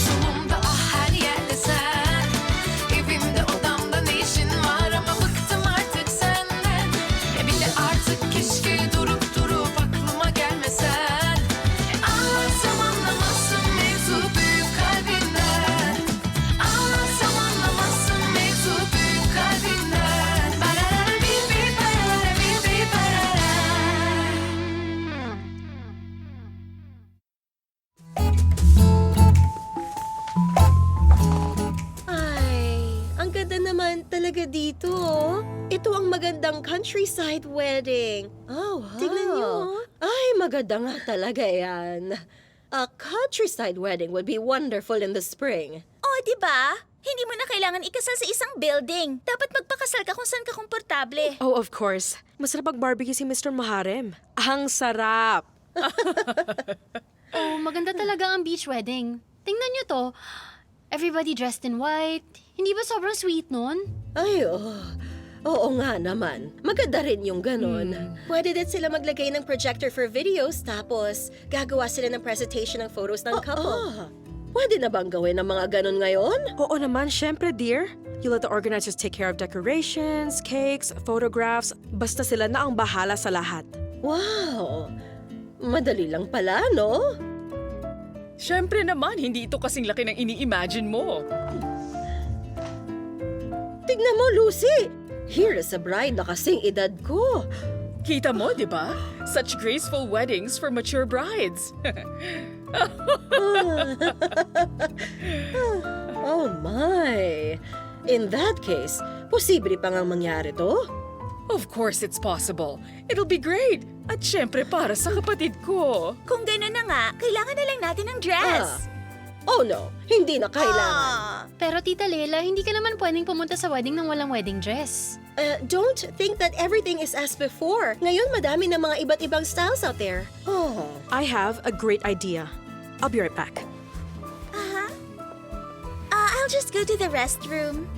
solumda ah her yerde sen. Evimde odamda ne işin var ama bıktım artık senden. Bile artık keşke durup aklıma gelmesen. Ağlasam anlamazsın mevzu büyük kalbinden. Ağlasam anlamazsın mevzu büyük kalbinden. Barara bir barara bir barara. Ay, ang ganda naman talaga dito. Ito ang magandang countryside wedding. Oh, wow. Tignan niyo. Ay, maganda nga talaga yan. A countryside wedding would be wonderful in the spring. Oh, di ba? Hindi mo na kailangan ikasal sa isang building. Dapat magpakasal ka kung saan ka komportable. Oh, of course. Masarap mag-barbecue si Mr. Maharem. Ang sarap! Oh, maganda talaga ang beach wedding. Tingnan niyo to. Everybody dressed in white. Hindi ba sobrang sweet nun? Ay, oo nga naman. Maganda rin yung ganun. Pwede din sila maglagay ng projector for videos, tapos gagawa sila ng presentation ng photos ng couple. Pwede na bang gawin ng mga ganun ngayon? Oo naman, syempre, dear. You let the organizers take care of decorations, cakes, photographs. Basta sila na ang bahala sa lahat. Wow! Madali lang pala, no? Siyempre naman, hindi ito kasing laki ng ini-imagine mo. Tignan mo, Lucy! Here is a bride na kasing edad ko. Kita mo, di ba? Such graceful weddings for mature brides. Oh my! In that case, posible pa ngang mangyari to? Of course it's possible. It'll be great. At syempre para sa kapatid ko. Kung gano'n na nga, kailangan na lang natin ng dress. Oh no, hindi na kailangan. Pero Tita Leila, hindi ka naman pwedeng pumunta sa wedding nang walang wedding dress. Don't think that everything is as before. Ngayon, madami na mga iba't ibang styles out there. Oh, I have a great idea. I'll be right back. I'll just go to the restroom.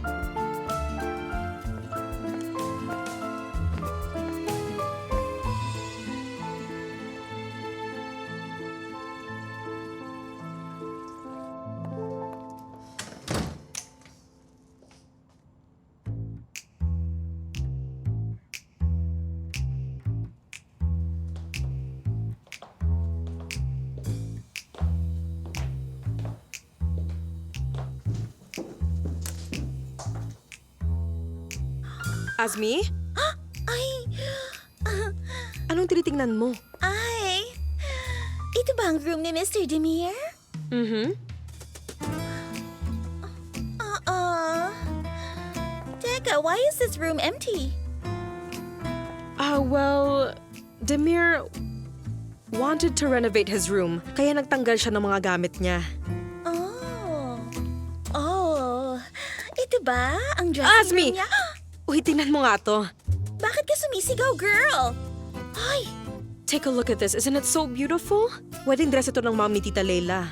Azmi? Ay, Anong tinitingnan mo? ito ba ang room ni Mr. Demir? Teka, why is this room empty? Well, Demir wanted to renovate his room, kaya nagtanggal siya ng mga gamit niya. Ito ba ang dressing Azmi! room niya? Uy, tingnan mo nga to. Bakit ka sumisigaw, girl? Ay, Take a look at this. Isn't it so beautiful? Wedding dress ito ng mom ni Tita Leila.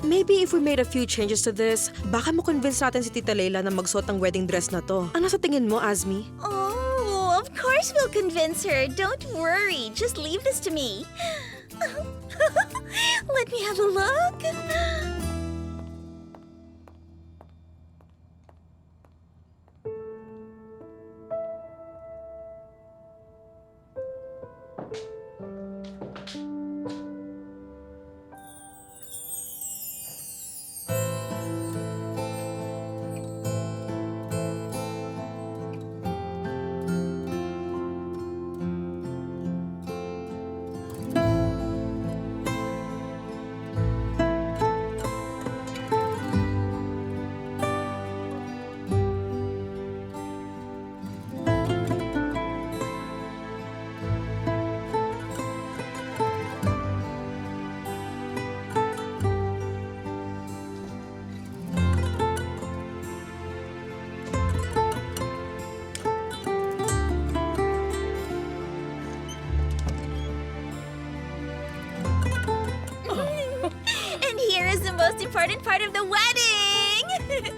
Maybe if we made a few changes to this, baka mo-convince natin si Tita Leila na magsuot ng wedding dress na to. Ano sa tingin mo, Azmi? of course we'll convince her. Don't worry. Just leave this to me. Let me have a look. And here is the most important part of the wedding!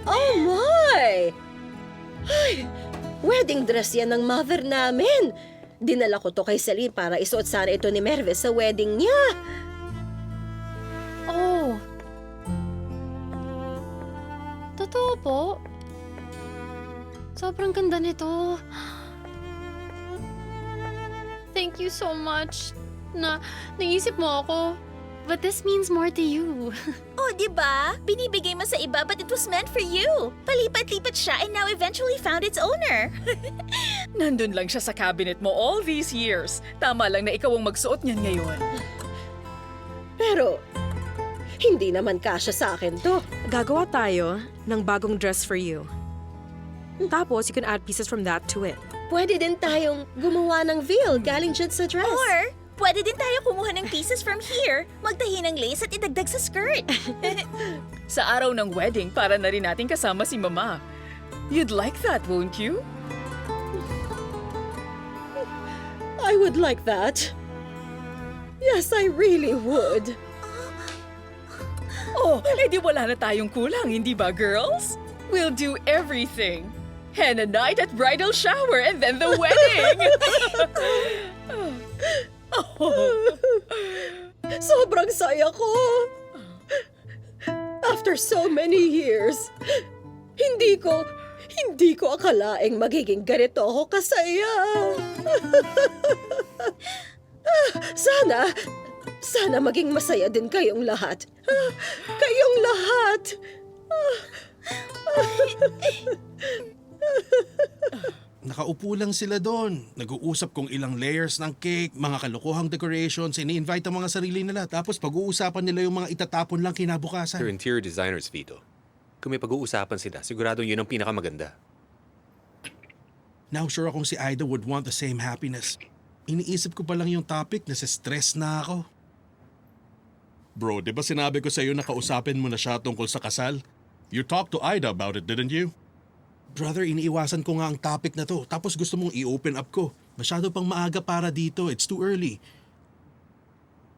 oh my! Ay, wedding dress yan ng mother namin. Dinala ko to kay Celine para isuot sana ito ni Merve sa wedding niya. Oh, Totoo po. Sobrang ganda nito. Thank you so much na naisip mo ako. But this means more to you. Oh, di ba? Binibigay mo sa iba but it was meant for you. Palipat-lipat siya and now eventually found its owner. Nandun lang siya sa cabinet mo all these years. Tama lang na ikaw ang magsuot niyan ngayon. Pero, hindi naman kasya sa akin to. Gagawa tayo ng bagong dress for you. Tapos, you can add pieces from that to it. Pwede din tayong gumawa ng veil galing dyan sa dress. Or, pwede din tayo kumuha ng pieces from here, magtahi ng lace at idagdag sa skirt. Sa araw ng wedding, para na rin natin kasama si Mama. You'd like that, won't you? I would like that. Yes, I really would. Oh, edi wala na tayong kulang, hindi ba, girls? We'll do everything. Henna night at bridal shower and then the wedding! Sobrang saya ko. After so many years, hindi ko akalaing magiging ganito ako kasaya. Sana maging masaya din kayong lahat. Kayong lahat. Nakaupo lang sila doon. Nag-uusap kung ilang layers ng cake, mga kalokohang decorations, ini-invite ang mga sarili nila. Tapos pag-uusapan nila yung mga itatapon lang They're kinabukasan. interior designers, Vito. Kung may pag-uusapan sila, siguradong yun ang pinakamaganda. Now sure akong si Ida would want the same happiness. Iniisip ko pa lang yung topic, nasa-stress na ako. Bro, di ba sinabi ko sa'yo na kausapin mo na siya tungkol sa kasal? You talked to Ida about it, didn't you? Brother, iniiwasan ko nga ang topic na to. Tapos gusto mong i-open up ko. Masyado pang maaga para dito. It's too early.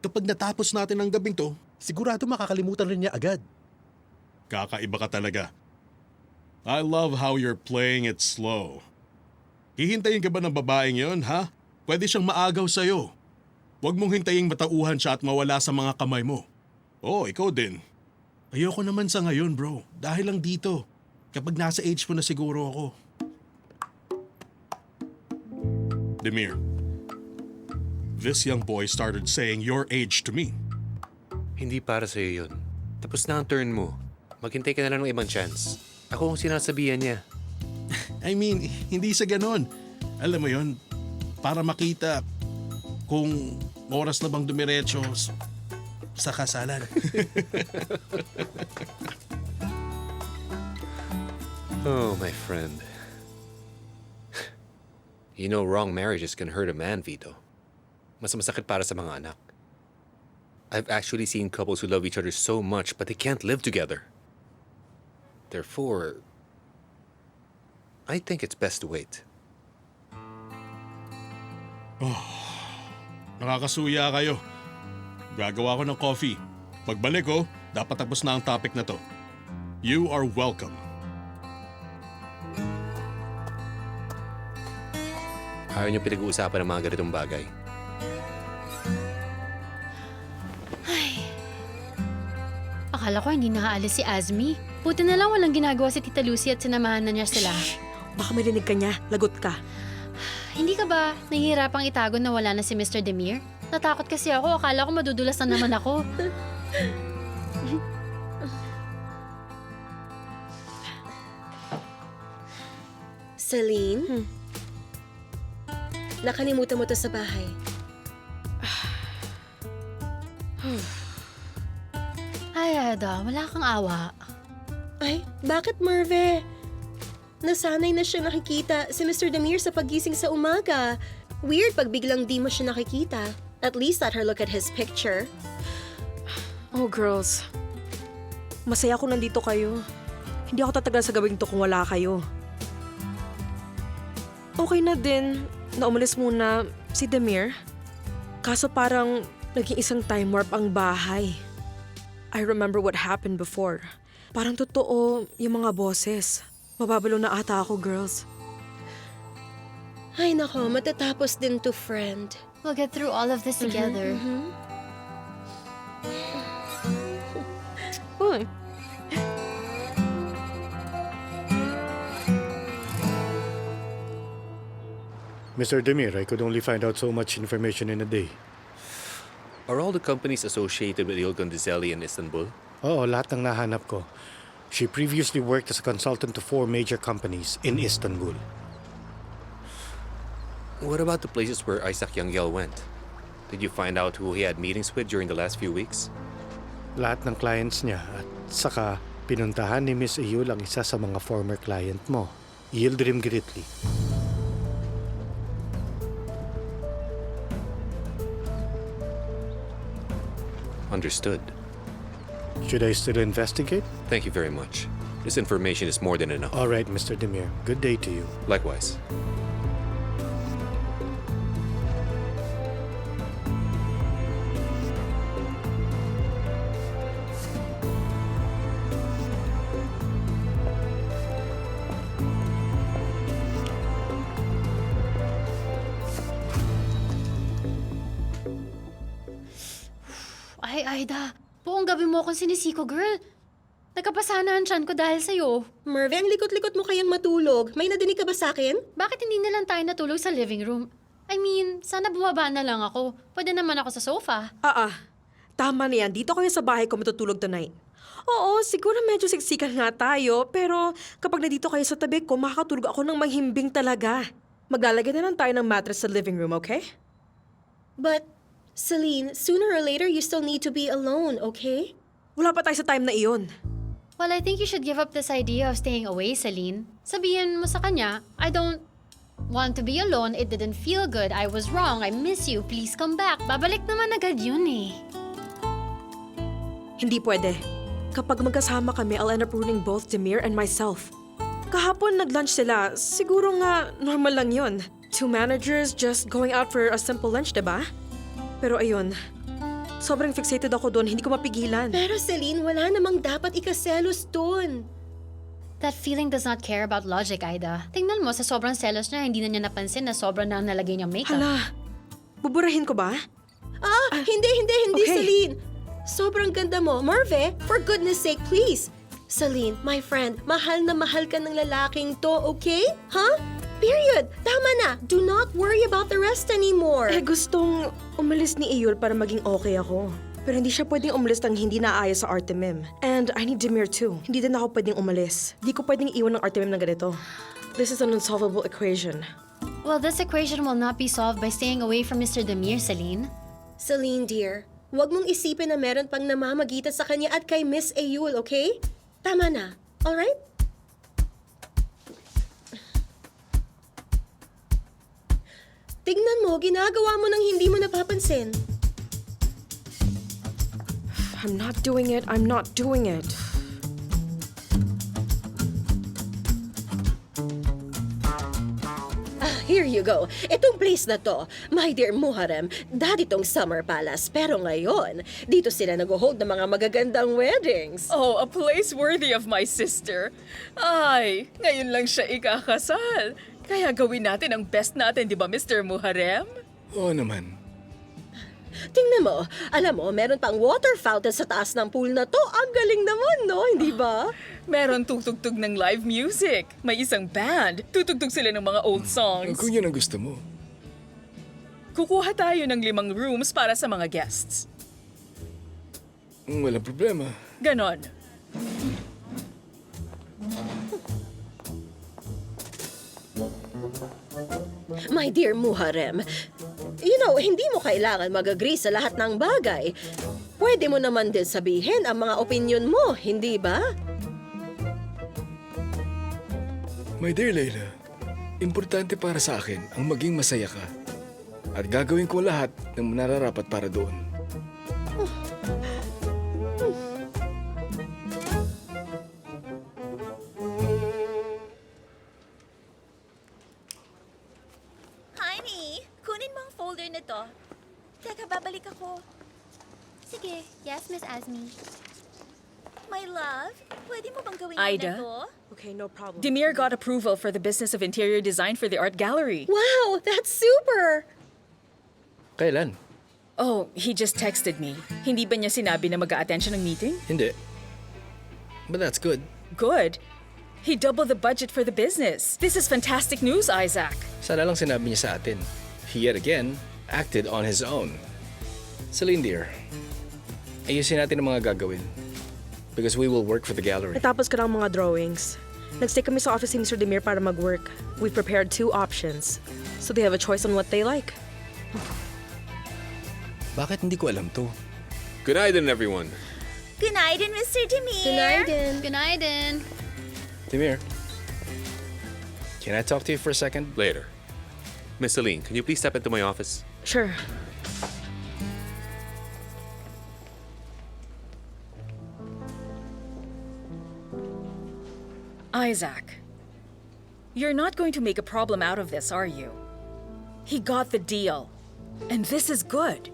Kapag natapos natin ang gabing to, Sigurado makakalimutan rin niya agad. kakaiba ka talaga. I love how you're playing it slow. Hihintayin ka ba ng babaeng yon, ha? Pwede siyang maagaw sa'yo. Huwag mong hintaying matauhan siya at mawala sa mga kamay mo. Oh, ikaw din. Ayoko naman sa ngayon, bro. Dahil lang dito. Kapag nasa age mo na siguro ako. Demir, this young boy started saying your age to me. Hindi para sa'yo yun. Tapos na ang turn mo. Maghintay ka na lang ng ibang chance. Ako ang sinasabihan niya. I mean, hindi sa ganon. Alam mo yon, para makita kung oras na bang dumiretso sa kasalan. Oh, my friend. You know, wrong marriages can hurt a man, Vito. Mas masakit para sa mga anak. I've actually seen couples who love each other so much but they can't live together. Therefore, I think it's best to wait. Nakakasuya kayo. Gagawa ko ng coffee. Pagbalik ko, dapat tapos na ang topic na to. You are welcome. Ayaw niyo pinag-uusapan ng mga ganitong bagay. Akala ko hindi nakaalis si Azmi. Buti na lang walang ginagawa si Tita Lucy at sinamahan na niya sila. Baka marinig ka niya, lagot ka. Hindi ka ba nahihirapang itago na wala na si Mr. Demir? Natakot kasi ako. Akala ko madudulas na naman ako. Celine? Nakalimutan mo to sa bahay. Ay, Ada, wala kang awa. Ay, bakit Merve? Nasanay na siya nakikita si Mr. Demir sa pagising sa umaga. Weird pag biglang di mo siya nakikita. At least let her look at his picture. Oh, girls. Masaya ako nandito kayo. Hindi ako tatagal sa gawing to kung wala kayo. Okay na din na umalis muna si Demir. Kaso parang naging isang time warp ang bahay. I remember what happened before. Parang totoo yung mga boses. Mababalo na ata ako, girls. Ay nako, matatapos din to, friend. We'll get through all of this together. Uy. Mr. Demir, I could only find out so much information in a day. Are all the companies associated with Ilgun Dizeli in Istanbul? Oo, lahat ng nahanap ko. She previously worked as a consultant to 4 major companies in Istanbul. What about the places where Isaac Yangyel went? Did you find out who he had meetings with during the last few weeks? Lahat ng clients niya at saka pinuntahan ni Miss Iyul ang isa sa mga former client mo, Yildirim Giritli. Understood. Should I still investigate? Thank you very much. This information is more than enough. All right, Mr. Demir. Good day to you. Likewise. Ay, Aida. Buong gabi mo akong sinisiko, girl. Nagkapasana ang tiyan ko dahil sa'yo. Merve, ang likot-likot mo kayang matulog. May nadinig ka ba sa akin? Bakit hindi na lang tayo natulog sa living room? I mean, sana bumaba na lang ako. Pwede naman ako sa sofa. Tama na yan. Dito kayo sa bahay ko matutulog tonight. Oo, siguro medyo siksikan nga tayo, pero kapag nandito kayo sa tabi ko, makakatulog ako ng mahimbing talaga. Maglalagay na lang tayo ng mattress sa living room, okay? But, Celine, sooner or later you still need to be alone, okay? Wala pa tayo sa time na iyon. Well, I think you should give up this idea of staying away, Celine. Sabihin mo sa kanya, I don't want to be alone. It didn't feel good. I was wrong. I miss you. Please come back. Babalik naman agad yun eh. Hindi pwede. Kapag magkasama kami, I'll end up ruining both Demir and myself. Kahapon nag-lunch sila. Siguro nga normal lang yun. 2 managers just going out for a simple lunch, diba? Pero ayun, sobrang fixated ako doon. Hindi ko mapigilan. Pero Celine, wala namang dapat ikaselos dun. That feeling does not care about logic, Aida. Tingnan mo, sa sobrang selos niya, hindi na niya napansin na sobrang na nalagay niyang makeup. Hala, buburahin ko ba? Hindi, okay. Celine. Sobrang ganda mo. Merve, for goodness sake, please. Celine, my friend, mahal na mahal ka ng lalaking to, okay? Huh? Period. Tama na. Do not worry about the rest anymore. Gustong umalis ni Iyul para maging okay ako. Pero hindi siya pwedeng umalis nang hindi naayos sa Artemim. And I need Demir too. Hindi din ako pwedeng umalis. Hindi ko pwedeng iwan ng Artemim na ganito. This is an unsolvable equation. Well, this equation will not be solved by staying away from Mr. Demir, Celine. Celine, dear, huwag mong isipin na meron pang namamagitan sa kanya at kay Miss Ayul, okay? Tama na. Alright? Tignan mo, ginagawa mo nang hindi mo napapansin. I'm not doing it. I'm not doing it. Here you go. Itong place na to, my dear Muharrem, dati tong summer palace. Pero ngayon, dito sila nag-hold ng mga magagandang weddings. Oh, a place worthy of my sister. Ay, ngayon lang siya ikakasal. Kaya gawin natin ang best natin, di ba, Mr. Muharrem? Oo naman. Tingnan mo, alam mo, meron pang water fountain sa taas ng pool na to. Ang galing naman, no? Hindi ba? Meron tutugtog ng live music. May isang band. Tutugtog sila ng mga old songs. Kung yun ang gusto mo. Kukuha tayo ng 5 rooms para sa mga guests. Walang problema. Ganon. My dear Muharrem, you know, hindi mo kailangan mag-agree sa lahat ng bagay. Pwede mo naman din sabihin ang mga opinion mo, hindi ba? My dear Layla, importante para sa akin ang maging masaya ka. At gagawin ko lahat ng nararapat para doon. Honey, kunin mo ang folder na to. Teka, babalik ako. Sige. Yes, Miss Azmi. My love, pwede mo bang gawin Ida? na to? Okay, no problem. Demir got approval for the business of interior design for the art gallery. Wow, that's super! Kailan? Oh, he just texted me. Hindi ba niya sinabi na mag-a-attend siya ng meeting? Hindi. But that's good. Good. He doubled the budget for the business. This is fantastic news, Isaac. Sana lang sinabi niya sa atin. He yet again acted on his own. Celine dear, ayusin natin ang mga gagawin. Because we will work for the gallery. Natapos ko ng mga drawings. Nagstay kami sa office ni Mr. Demir para mag-work. We prepared 2 options. So they have a choice on what they like. Bakit hindi ko alam to? Good night, then, everyone. Good night, Mr. Demir. Good night, din. Good night, din. Demir, can I talk to you for a second? Later. Miss Celine, can you please step into my office? Sure. Isaac, you're not going to make a problem out of this, are you? He got the deal. And this is good.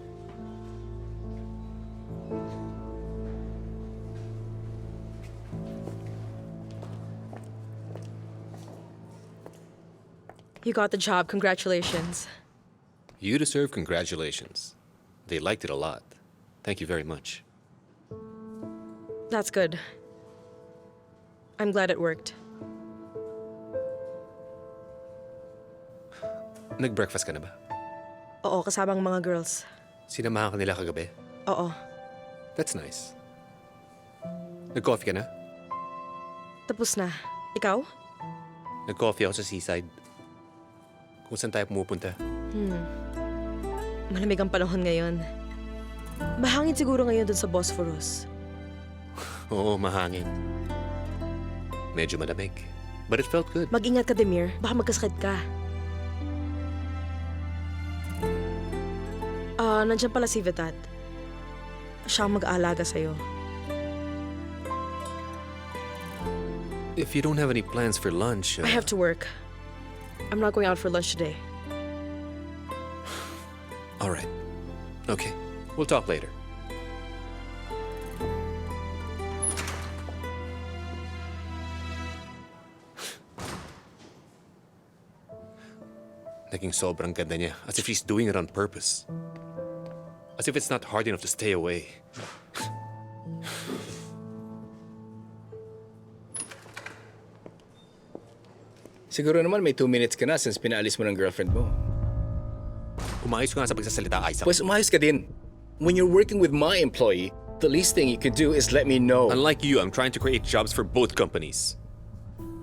You got the job. Congratulations. You deserve congratulations. They liked it a lot. Thank you very much. That's good. I'm glad it worked. Nag-breakfast ka na ba? Oo, kasama ang mga girls. Sinamahan ka nila kagabi? Oo. That's nice. Nag-coffee ka na? Tapos na. Ikaw? Nag-coffee ako sa seaside. Kung saan tayo pumupunta. Malamig ang panahon ngayon. Mahangin siguro ngayon dun sa Bosphorus. Oo, mahangin. Medyo malamig. But it felt good. Mag-ingat ka, Demir. Baka magkasakit ka. Nandiyan pala si Vitat. Siya ang mag-aalaga sa'yo. If you don't have any plans for lunch... I have to work. I'm not going out for lunch today. All right. Okay. We'll talk later. Naging sobrang ganda niya. As if she's doing it on purpose. As if it's not hard enough to stay away. Siguro naman may 2 minutes ka na since pinaalis mo ng girlfriend mo. Umayos ka nga sa pagsasalita, Isaac. Pues umayos ka din. When you're working with my employee, the least thing you could do is let me know. Unlike you, I'm trying to create jobs for both companies.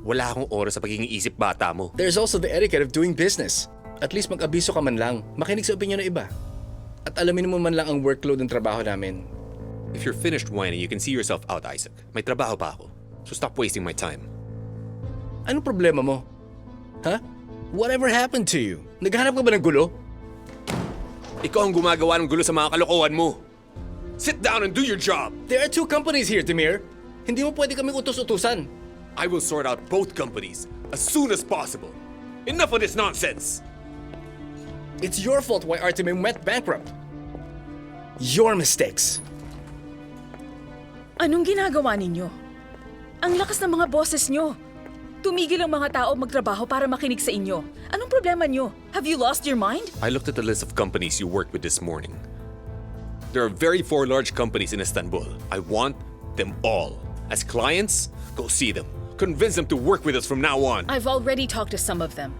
Wala akong oras sa pagiging isip bata mo. There's also the etiquette of doing business. At least mag-abiso ka man lang. Makinig sa opinion ng iba. At alamin mo man lang ang workload ng trabaho namin. If you're finished whining, you can see yourself out, Isaac. May trabaho pa ako. So stop wasting my time. Anong problema mo? Huh? Whatever happened to you? Naghanap ka ba ng gulo? Ikaw ang gumagawa ng gulo sa mga kalokohan mo. Sit down and do your job. There are 2 companies here, Demir. Hindi mo pwede kaming utos-utusan. I will sort out both companies as soon as possible. Enough of this nonsense. It's your fault why Artemim went bankrupt. Your mistakes. Anong ginagawa ninyo? Ang lakas ng mga boses nyo. Tumigil ang mga tao magtrabaho para makinig sa inyo. Anong problema nyo? Have you lost your mind? I looked at the list of companies you worked with this morning. There are very 4 large companies in Istanbul. I want them all. As clients, go see them. Convince them to work with us from now on. I've already talked to some of them.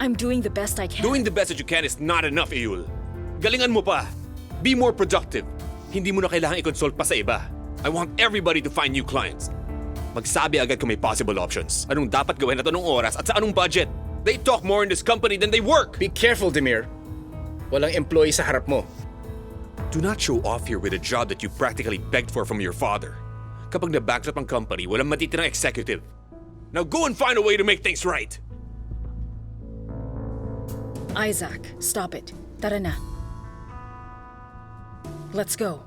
I'm doing the best I can. Doing the best that you can is not enough, Eyul. Galingan mo pa. Be more productive. Hindi mo na kailangan i-consult pa sa iba. I want everybody to find new clients. Magsabi agad kung may possible options. Anong dapat gawin at anong oras at sa anong budget. They talk more in this company than they work. Be careful, Demir. Walang employee sa harap mo. Do not show off here with a job that you practically begged for from your father. Kapag na-bankrupt ang company, walang matitirang executive. Now go and find a way to make things right. Isaac, stop it. Tara na. Let's go.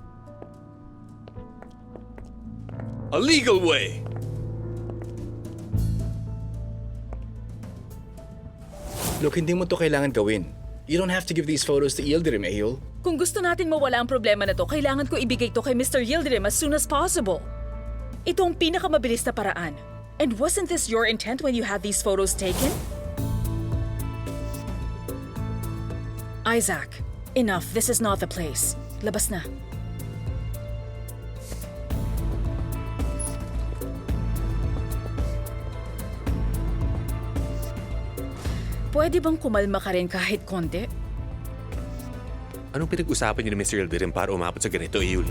A legal way. Look, hindi mo to kailangan gawin. You don't have to give these photos to Yildirim, Eyul. Kung gusto natin mawala ang problema na to, kailangan ko ibigay to kay Mr. Yildirim as soon as possible. Ito ang pinakamabilis na paraan. And wasn't this your intent when you had these photos taken? Isaac, enough. This is not the place. Labas na. pwede bang kumalma ka rin kahit konti? Anong pinag-usapan niyo ni Mr. Yildirim para umabot sa ganito, Eyul?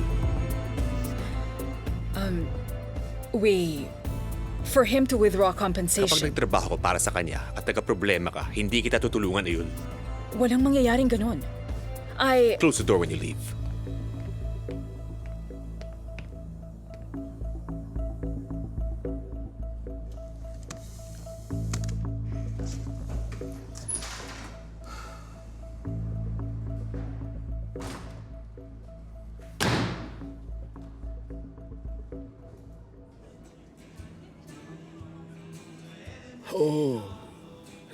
For him to withdraw Kapag compensation, nagtrabaho ko para sa kanya at nagka-problema ka, hindi kita tutulungan, Eyul. walang mangyayaring ganun. Close the door when you leave.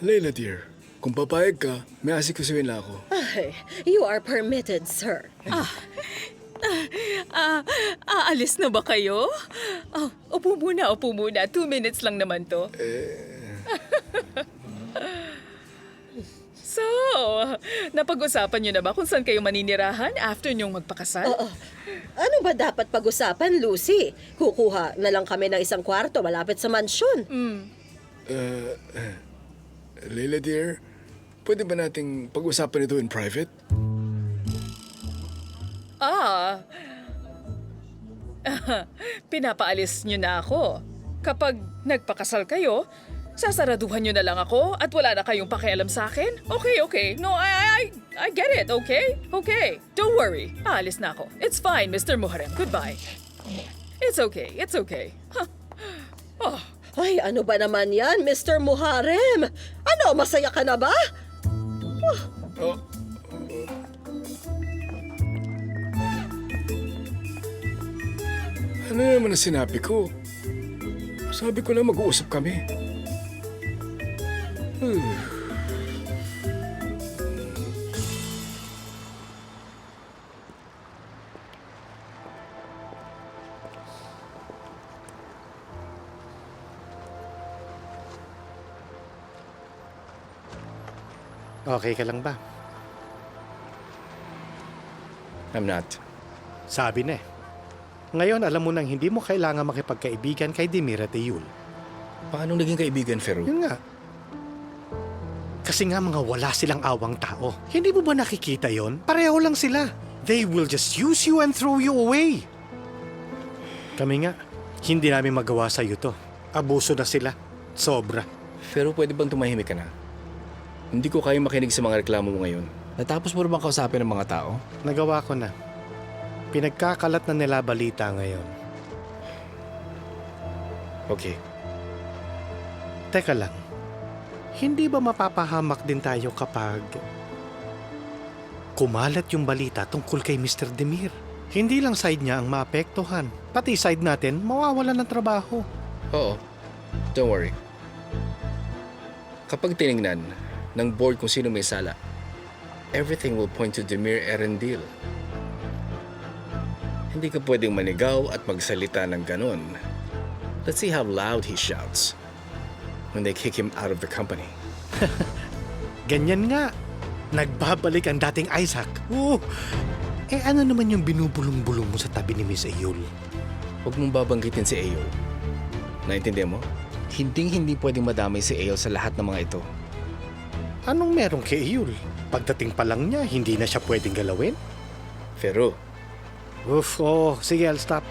Leila dear, kung papayag ka, may asikasuhin na ako. Ay, you are permitted, sir. Aalis na ba kayo? Upo muna, upo muna. 2 minutes lang naman to. So, napag-usapan niyo na ba kung saan kayo maninirahan after niyong magpakasal? Ano ba dapat pag-usapan, Lucy? Kukuha na lang kami ng isang kwarto malapit sa mansyon. Leila dear, pwede ba nating pag-usapan ito in private? Pinapaalis niyo na ako. Kapag nagpakasal kayo, sasaraduhan niyo na lang ako at wala na kayong pakialam sa akin? Okay. No, I get it, okay? Okay. Don't worry. Aalis na ako. It's fine, Mr. Muharrem. Goodbye. It's okay. Huh. Ay, ano ba naman yan, Mr. Muharrem? Ano, masaya ka na ba? Ano naman ang sinabi ko? Sabi ko lang mag-uusap kami. Okay ka lang ba? I'm not. Sabi na eh. Ngayon, alam mo nang hindi mo kailangan makipagkaibigan kay Demir at Eyul. Paano naging kaibigan, Feru? Yun nga. Kasi nga mga wala silang awang tao. Hindi mo ba nakikita yon? Pareho lang sila. They will just use you and throw you away. Kami nga, hindi namin magawa sa iyo to. Abuso na sila. Sobra. Feru, pwede bang tumahimik ka na? Hindi ko kaya makinig sa mga reklamo mo ngayon. Natapos mo na bang kausapin ng mga tao? Nagawa ko na. Pinagkakalat na nila balita ngayon. Okay. Teka lang. Hindi ba mapapahamak din tayo kapag kumalat yung balita tungkol kay Mr. Demir? Hindi lang side niya ang maapektuhan. Pati side natin, mawawalan ng trabaho. Oo. Don't worry. Kapag tinignan ng board kung sino may sala, everything will point to Demir Erendil. Hindi ka pwedeng manigaw at magsalita ng ganun. Let's see how loud he shouts when they kick him out of the company. Ganyan nga. Nagbabalik ang dating Isaac. Ano naman yung binubulong-bulong mo sa tabi ni Miss Eyul? Huwag mong babanggitin si Eyol. Naintindihan mo? Hindi pwedeng madamay si Eyol sa lahat ng mga ito. Anong meron kay Eyul? Pagdating pa lang niya, hindi na siya pwedeng galawin? Feru, Sige, I'll stop.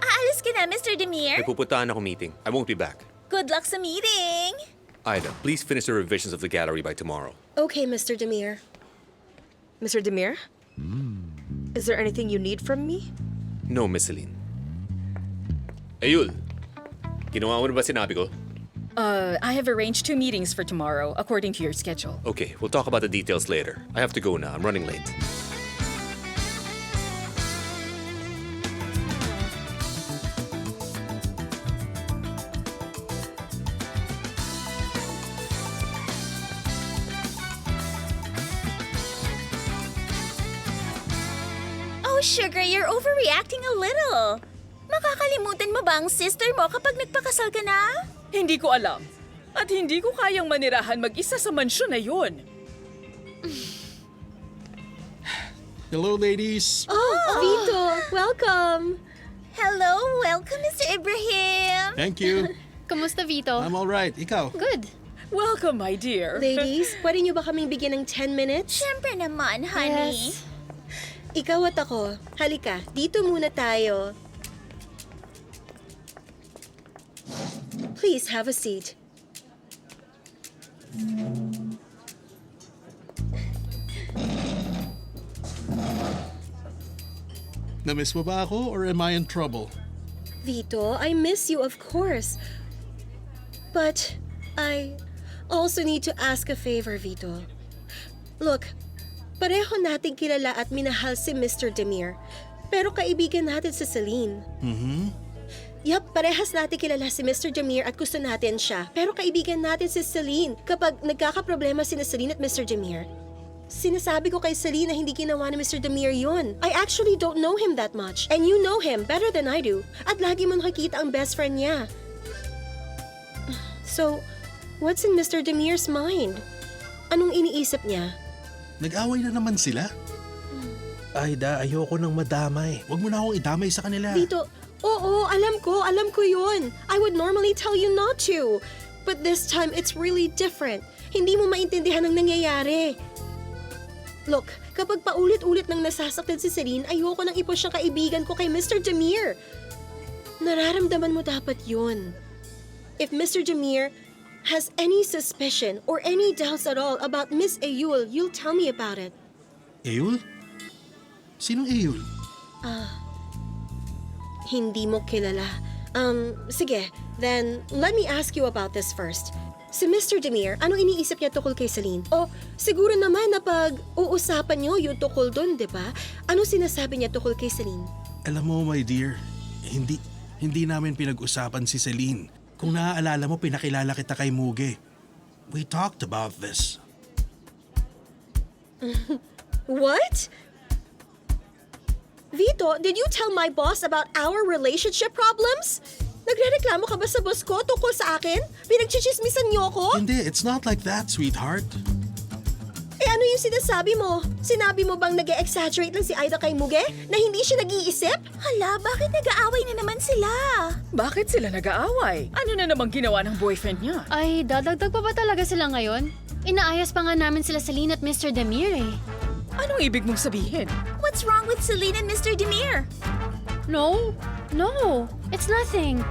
Aalis ka na, Mr. Demir? May pupuntahan ako meeting. I won't be back. Good luck sa meeting! Ida, please finish the revisions of the gallery by tomorrow. Okay, Mr. Demir. Mr. Demir? Is there anything you need from me? No, Miss Celine. Ayul, ginawa mo na ba sinabi ko? I have arranged 2 meetings for tomorrow, according to your schedule. Okay, we'll talk about the details later. I have to go now. I'm running late. Oh, Sugar, you're overreacting a little. Makakalimutan mo ba ang sister mo kapag nagpakasal ka na? Hindi ko alam. At hindi ko kayang manirahan mag-isa sa mansyon na yun. Hello, ladies. Vito, welcome. Hello, welcome, Mr. Ibrahim. Thank you. Kumusta, Vito? I'm all right. Ikaw? Good. Welcome, my dear. Ladies, pwede niyo ba kaming bigyan ng 10 minutes? Siyempre naman, honey. Yes. Ikaw at ako. Halika, dito muna tayo. Please have a seat. Na-miss mo ba ako or am I in trouble? Vito, I miss you, of course. But I also need to ask a favor, Vito. Look, pareho nating kilala at minahal si Mr. Demir. Pero kaibigan natin si Celine. Yup, parehas natin kilala si Mr. Demir at gusto natin siya. Pero kaibigan natin si Celine. Kapag nagkakaproblema si Celine at Mr. Demir, sinasabi ko kay Celine na hindi ginawa ni Mr. Demir yun. I actually don't know him that much. And you know him better than I do. At lagi mo nakikita ang best friend niya. So, what's in Mr. Demir's mind? Anong iniisip niya? Nag-away na naman sila? Aida, ayoko nang madamay. Huwag mo na akong idamay sa kanila. Vito, oo, alam ko yun. I would normally tell you not to. But this time, it's really different. Hindi mo maintindihan ang nangyayari. Look, kapag paulit-ulit nang nasasaktan si Celine, ayoko nang ipush ang kaibigan ko kay Mr. Demir. Nararamdaman mo dapat yun. If Mr. Demir has any suspicion or any doubts at all about Miss Ayul, you'll tell me about it. Eyul? Sinong Eyul? Hindi mo kilala. Sige, then let me ask you about this first. Si Mr. Demir, anong iniisip niya tukol kay Celine? O, siguro naman na pag uusapan niyo yung tukol dun, di ba? Ano sinasabi niya tukol kay Celine? Alam mo, my dear, hindi namin pinag-usapan si Celine. Kung naaalala mo, pinakilala kita kay Muge. We talked about this. What? Vito, did you tell my boss about our relationship problems? Nagrereklamo ka ba sa boss ko tungkol sa akin? Pinagchichismisan niyo ko? Hindi, it's not like that, sweetheart. Eh ano yung sinasabi mo? Sinabi mo bang nag-exaggerate lang si Aida kay Muge? Na hindi siya nag-iisip? Hala, bakit nag-aaway na naman sila? Bakit sila nag-aaway? Ano na namang ginawa ng boyfriend niya? Ay, dadagdag pa ba talaga sila ngayon? Inaayos pa nga namin sila Celine at Mr. Demir eh. Anong ibig mong sabihin? What's wrong with Celine and Mr. Demir? No, it's nothing.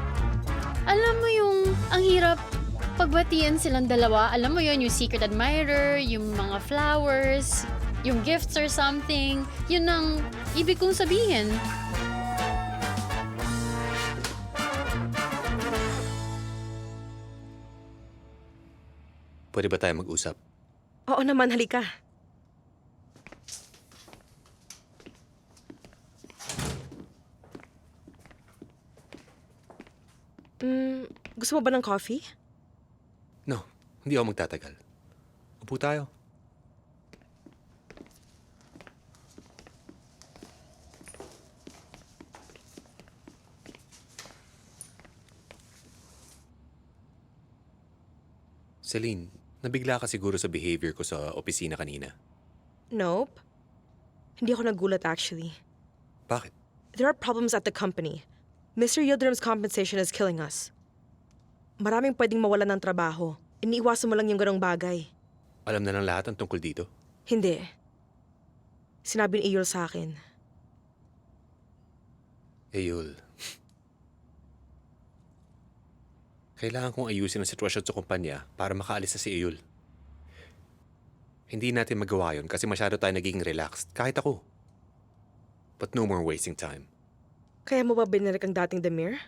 Alam mo yung ang hirap pagbatian silang dalawa. Alam mo yun, yung secret admirer, yung mga flowers, yung gifts or something. Yun ang ibig kong sabihin. Pwede ba tayo mag-usap? Oo naman, halika. Gusto mo ba ng coffee? No, hindi ako magtatagal. Upo tayo. Celine, nabigla ka siguro sa behavior ko sa opisina kanina. Nope. Hindi ako nagulat actually. Bakit? There are problems at the company. Mr. Yildirim's compensation is killing us. Maraming pwedeng mawalan ng trabaho. Iniiwasan mo lang yung ganong bagay. Alam na ng lahat ang tungkol dito? Hindi. Sinabi ni Eyul sa akin. Eyul. Kailangan kong ayusin ang sitwasyon sa kumpanya para makaalis na si Eyul. Hindi natin magawa yun kasi masyado tayo nagiging relaxed. Kahit ako. But no more wasting time. Kaya mo ba binalik ang dating Demir?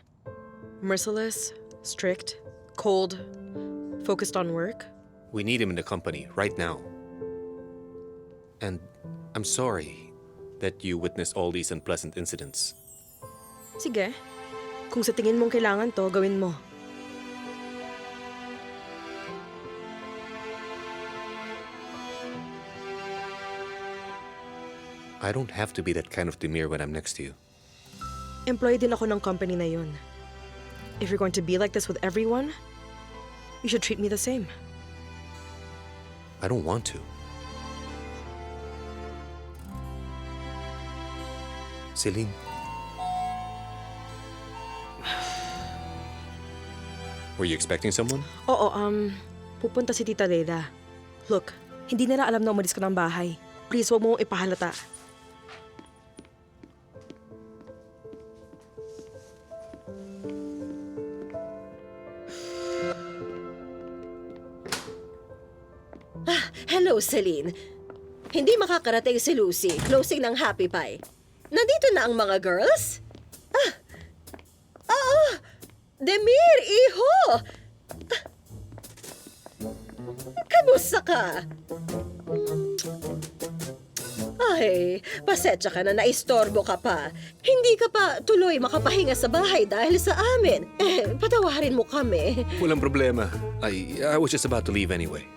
Merciless, strict, cold, focused on work? We need him in the company right now. And I'm sorry that you witnessed all these unpleasant incidents. Sige. Kung sa tingin mong kailangan to, gawin mo. I don't have to be that kind of Demir when I'm next to you. Employee din ako ng company na yun. If you're going to be like this with everyone, you should treat me the same. I don't want to. Celine, Were you expecting someone? Oo, pupunta si Tita Leila. Look, hindi nila alam na umalis ka ng bahay. Please, huwag mo ipahalata. Hello, Celine. Hindi makakarating si Lucy. Closing ng Happy Pie. Nandito na ang mga girls? Demir, iho! Kamusta ka? Ay, pasensya ka na naistorbo ka pa. Hindi ka pa tuloy makapahinga sa bahay dahil sa amin. Patawarin mo kami. Walang problema. I was just about to leave anyway.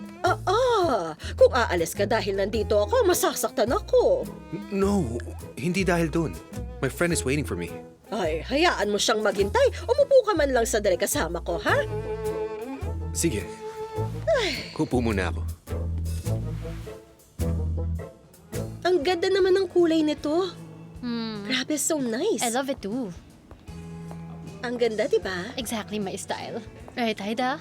Kung aalis ka dahil nandito ako, masasaktan ako. No, hindi dahil dun. My friend is waiting for me. Ay, hayaan mo siyang maghintay. Umupo ka man lang sandali kasama ko, ha? Sige. Kupo muna ako. Ang ganda naman ng kulay nito. Grabe, so nice. I love it too. Ang ganda, di ba? Exactly my style. Right, Haida?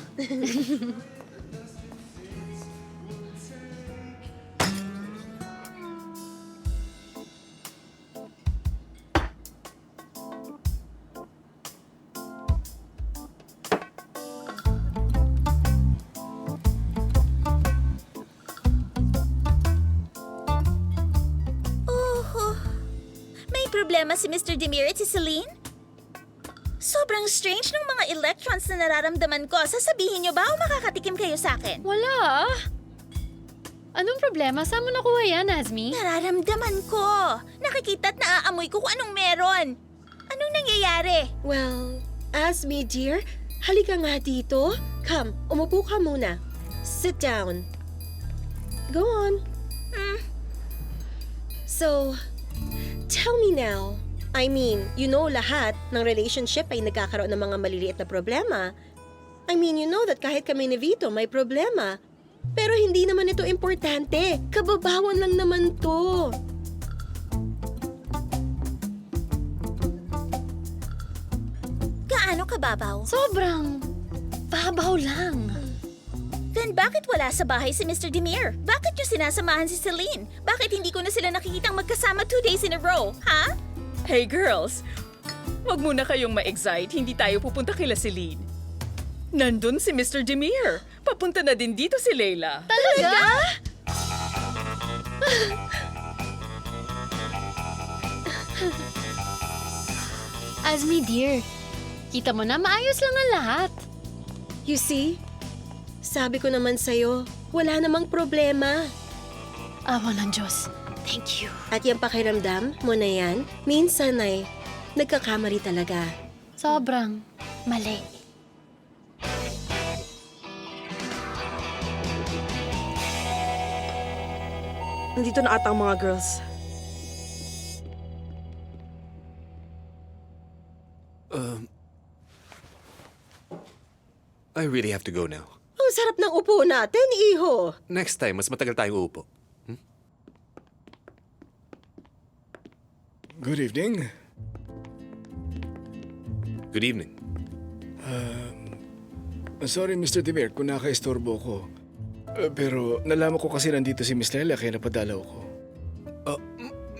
May problema si Mr. Demir at si Celine? Sobrang strange ng mga electrons na nararamdaman ko. Sasabihin niyo ba o makakatikim kayo sa akin? Wala. Anong problema? Saan mo nakuha yan, Azmi? Nararamdaman ko. Nakikita at naaamoy ko kung anong meron. Anong nangyayari? Well, Azmi, dear, halika nga dito. Come, umupo ka muna. Sit down. Go on. So, tell me now. I mean, you know lahat ng relationship ay nagkakaroon ng mga maliliit na problema. I mean, you know that kahit kami ni Vito may problema. Pero hindi naman ito importante. Kababawan lang naman to. Gaano kababaw? Sobrang babaw lang. Then bakit wala sa bahay si Mr. Demir? Bakit niyo sinasamahan si Celine? Bakit hindi ko na sila nakikitang magkasama 2 days in a row, ha? Hey girls, wag muna kayong ma-excite. Hindi tayo pupunta kila Celine. Nandun si Mr. Demir. Papunta na din dito si Leila. Talaga? Azmi, dear. Kita mo na, maayos lang ang lahat. You see? Sabi ko naman sa'yo, wala namang problema. Awa ng Diyos. Thank you. At yung pakiramdam mo na yan, minsan ay nagkakamali talaga. Sobrang mali. Nandito na ata ang mga girls. I really have to go now. Ang sarap ng upo natin, iho. Next time, mas matagal tayong uupo. Good evening. Good evening. Sorry, Mr. Demir, kung nakaistorbo ko. Pero nalaman ko kasi nandito si Miss Leila kaya napadalaw ko.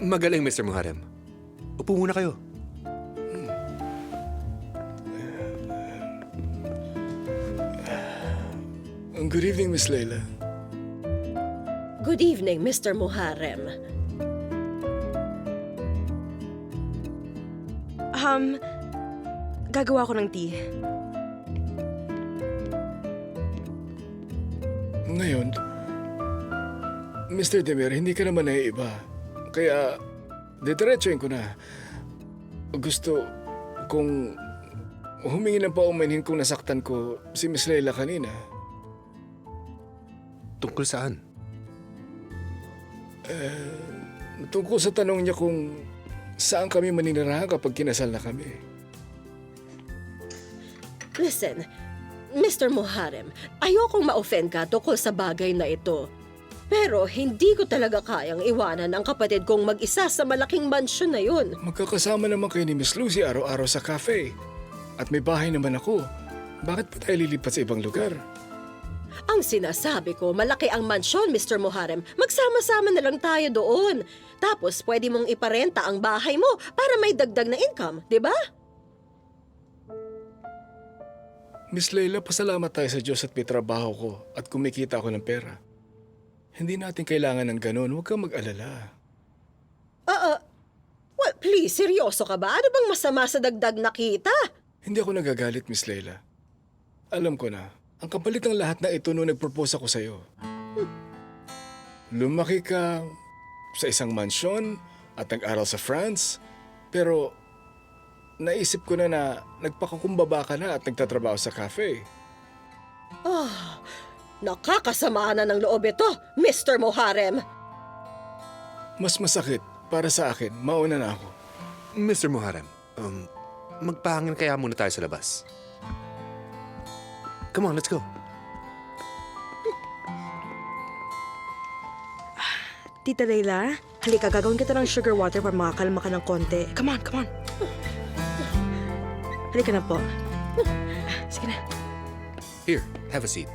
Magaling, Mr. Muharrem. Upo muna kayo. Good evening, Miss Leila. Good evening, Mr. Muharrem. Gagawa ko ng tea. Ngayon, Mr. Demir, hindi ka naman naiiba. Kaya, didiretsuhin ko na. Gusto kong humingi ng paumanhin kung nasaktan ko si Miss Leila kanina. Tungkol saan? Tungkol sa tanong niya kung saan kami maninirahan kapag kinasal na kami. Listen, Mr. Muharrem, ayokong ma-offend ka tungkol sa bagay na ito. Pero hindi ko talaga kayang iwanan ang kapatid kong mag-isa sa malaking mansyon na yun. Magkakasama naman kayo ni Miss Lucy araw-araw sa cafe. At may bahay naman ako. Bakit pa tayo lilipat sa ibang lugar? Ang sinasabi ko, malaki ang mansyon, Mr. Muharrem. Magsama-sama na lang tayo doon. Tapos, pwede mong iparenta ang bahay mo para may dagdag na income, di ba? Miss Leila, pasalamat tayo sa Diyos at may trabaho ko at kumikita ako ng pera. Hindi natin kailangan ng ganun. Huwag kang mag-alala. Well, please, seryoso ka ba? Ano bang masama sa dagdag na kita? Hindi ako nagagalit, Miss Leila. Alam ko na, ang kapalit ng lahat na ito nung nag-propose ako sa'yo. Lumaki ka sa isang mansyon at nag-aral sa France, pero naisip ko na nagpakakumbaba ka na at nagtatrabaho sa cafe. Nakakasama na ng loob ito, Mr. Muharrem. Mas masakit para sa akin, mauna na ako. Mr. Muharrem, magpahangin kaya muna tayo sa labas. Come on, let's go. Tita Leila, halika, gagawin kita ng sugar water para makakalma ka ng konti. Come on, come on. Halika na po. Sige na. Here, have a seat.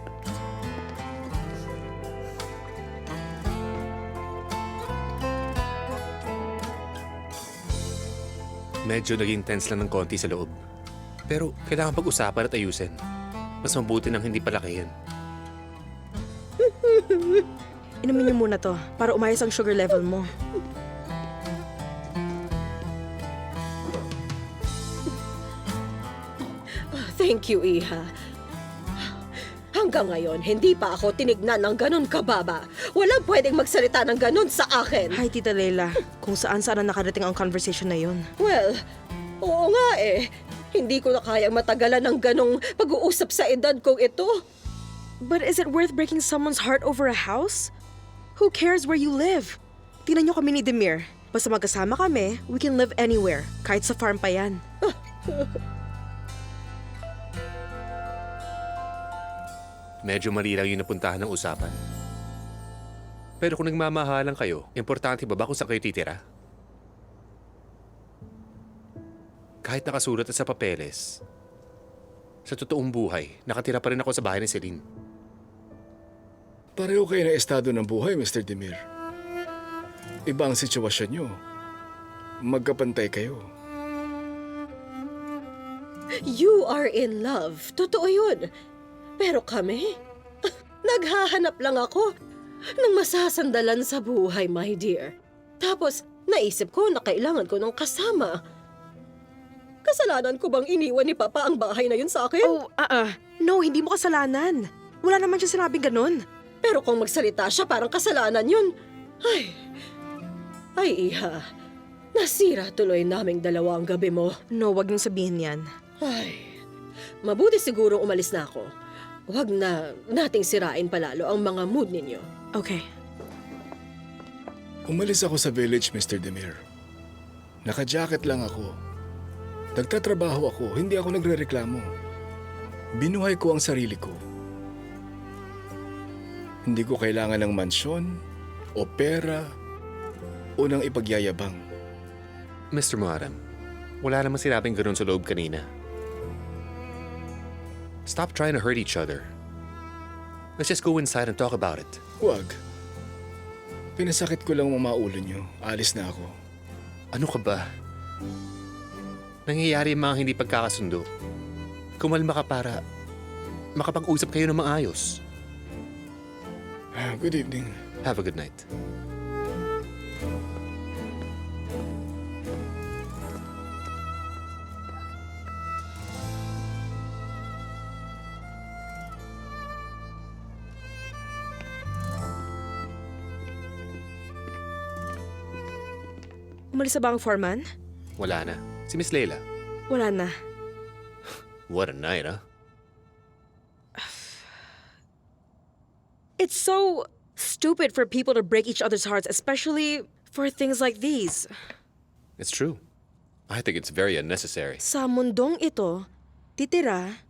Medyo naging tense lang ng konti sa loob. Pero kailangan pag-usapan at ayusin. Mas mabuti nang hindi palakihin. Inumin niyo muna to para umayos ang sugar level mo. Thank you, Iha. Hanggang ngayon, hindi pa ako tinignan ng ganun kababa. Walang pwedeng magsalita ng ganun sa akin. Hi, Tita Leila. Kung saan-saan na nakarating ang conversation na yun. Well, oo nga eh. Hindi ko na kayang matagalan ng ganong pag-uusap sa edad kong ito. But is it worth breaking someone's heart over a house? Who cares where you live? Tingnan niyo kami ni Demir. Basta magkasama kami, we can live anywhere. Kahit sa farm pa yan. Medyo mali lang yung napuntahan ng usapan. Pero kung nagmamahalan kayo, importante ba kung saan kayo titira? Kahit nakasulat na sa papeles, sa totoong buhay, nakatira pa rin ako sa bahay ni Celine. Pareho kayo na estado ng buhay, Mr. Demir. Iba ang sitwasyon nyo. Magkapantay kayo. You are in love. Totoo yun. Pero kami, naghahanap lang ako ng masasandalan sa buhay, my dear. Tapos, naisip ko na kailangan ko ng kasama. Kasalanan ko bang iniwan ni Papa ang bahay na yun sa akin? Oh, No, hindi mo kasalanan. Wala naman siya sinabing ganun. Pero kung magsalita siya, parang kasalanan yun. Ay, Iha. Nasira tuloy naming dalawa ang gabi mo. No, wag niyong sabihin yan. Ay, mabuti siguro umalis na ako. Huwag na nating sirain palalo ang mga mood ninyo. Okay. Umalis ako sa village, Mr. Demir. Naka-jacket lang ako. Nagtatrabaho ako, hindi ako nagrereklamo. Binuhay ko ang sarili ko. Hindi ko kailangan ng mansyon, o pera, o ng ipagyayabang. Mr. Muharrem, wala naman sinabing ganun sa loob kanina. Stop trying to hurt each other. Let's just go inside and talk about it. Huwag. Pinasakit ko lang ang mga ulo niyo. Alis na ako. Ano ka ba? Nangyayari yung mga hindi pagkakasundo. Kumalma ka para makapag-usap kayo ng maayos. Good evening. Have a good night. Umalis na ba ang foreman? Wala na. Si Miss Leila. Wala na. What a night, huh? It's so stupid for people to break each other's hearts, especially for things like these. It's true. I think it's very unnecessary. Sa mundong ito, titira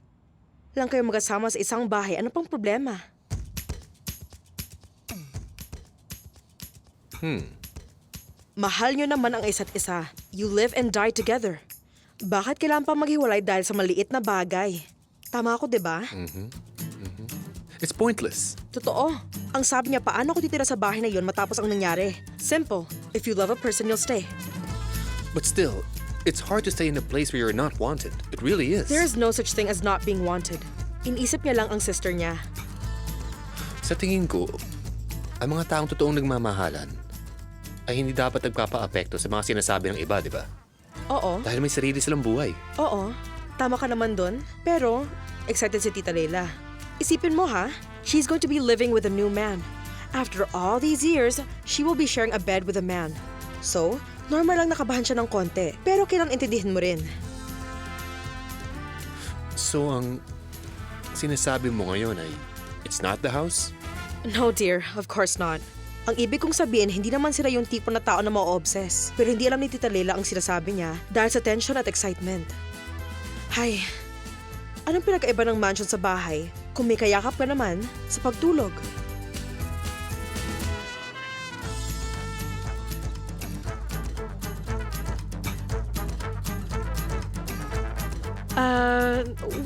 lang kayo magkasama sa isang bahay. Ano pang problema? Mahal nyo naman ang isa't isa. You live and die together. Bakit kailangan pa maghiwalay dahil sa maliit na bagay? Tama ako, di ba? It's pointless. Totoo. Ang sabi niya, paano ako titira sa bahay na yon matapos ang nangyari? Simple. If you love a person, you'll stay. But still, it's hard to stay in a place where you're not wanted. It really is. There is no such thing as not being wanted. Inisip niya lang ang sister niya. Sa tingin ko, ang mga taong totoong nagmamahalan ay hindi dapat nagpapa-apekto sa mga sinasabi ng iba, di ba? Oo. Dahil may sarili silang buhay. Oo. Tama ka naman dun. Pero, excited si Tita Leila. Isipin mo ha, she's going to be living with a new man. After all these years, she will be sharing a bed with a man. So, normal lang nakabahan siya ng konti. Pero kailangan intindihin mo rin. So, ang sinasabi mo ngayon ay, it's not the house? No dear, of course not. Ang ibig kong sabihin, hindi naman sila yung tipo na tao na ma-obsess. Pero hindi alam ni Tita Leila ang sinasabi niya dahil sa tension at excitement. Hay, anong pinakaiba ng mansion sa bahay kung may kayakap ka naman sa pagtulog?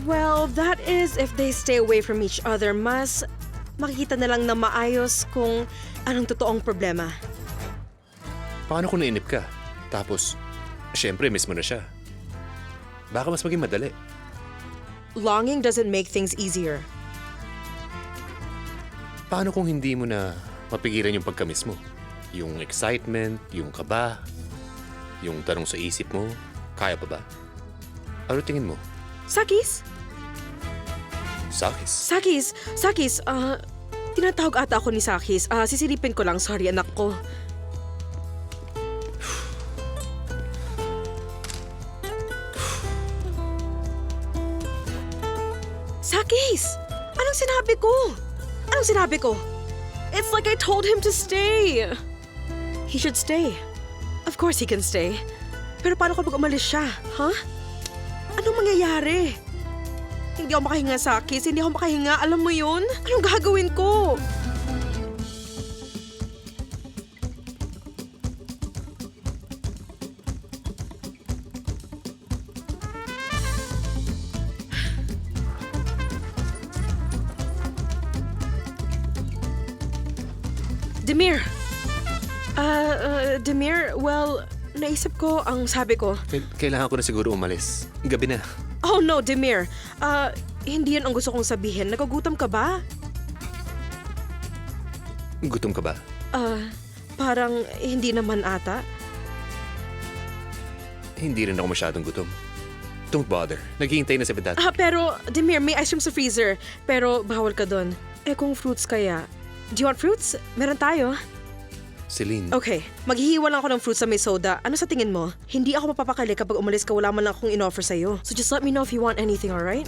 Well, that is if they stay away from each other. Mas makikita na lang na maayos kung anong totoong problema. Paano kung nainip ka? Tapos, syempre, miss mo na siya. Baka mas maging madali. Longing doesn't make things easier. Paano kung hindi mo na mapigilan yung pagkamiss mo? Yung excitement, yung kaba, yung tanong sa isip mo, kaya pa ba? Ano tingin mo? Sakis? Sakis? Sakis, tinatawag ata ako ni Sakis. Sisilipin ko lang, sorry anak ko. Sakis! Anong sinabi ko? Anong sinabi ko? It's like I told him to stay. He should stay. Of course he can stay. Pero paano kapag umalis siya, huh? Anong mangyayari? Hindi ako makahinga, Sakis. Hindi ako makahinga. Alam mo yun? Anong gagawin ko? Demir! Demir, well, naisip ko ang sabi ko. Kailangan ko na siguro umalis. Gabi na. Oh no, Demir. Hindi yun ang gusto kong sabihin. Nagugutom ka ba? Gutom ka ba? Parang hindi naman ata. Hindi rin ako masyadong gutom. Don't bother. Naghihintay na si Vedat. Pero, Demir, may ice cream sa freezer. Pero bawal ka doon. Eh kung fruits kaya. Do you want fruits? Meron tayo. Celine. Okay, maghihiwa lang ako ng fruits sa may soda. Ano sa tingin mo? Hindi ako mapapakali kapag umalis ka, wala man lang akong in-offer sa'yo. So just let me know if you want anything, alright?